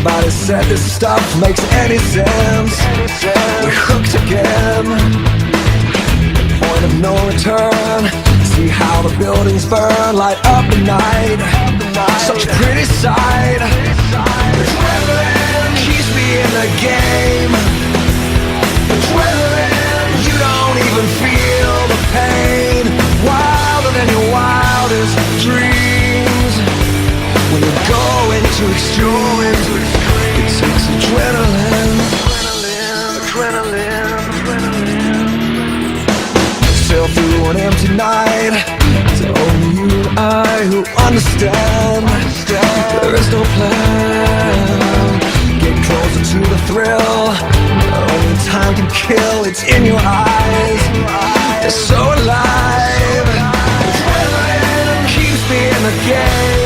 Nobody said this stuff makes any sense. We're hooked again. Point of no return. See how the buildings burn, light up the night. Such a pretty sight. Adrenaline keeps me in the game. Adrenaline, you don't even feel the pain. Wilder than your wildest dreams. When you go into extremes, it takes adrenaline. Sail through an empty night. It's only you and I who understand. There is no plan. Get closer to the thrill. Only time can kill. It's in your eyes. They're so alive. Adrenaline keeps me in the game.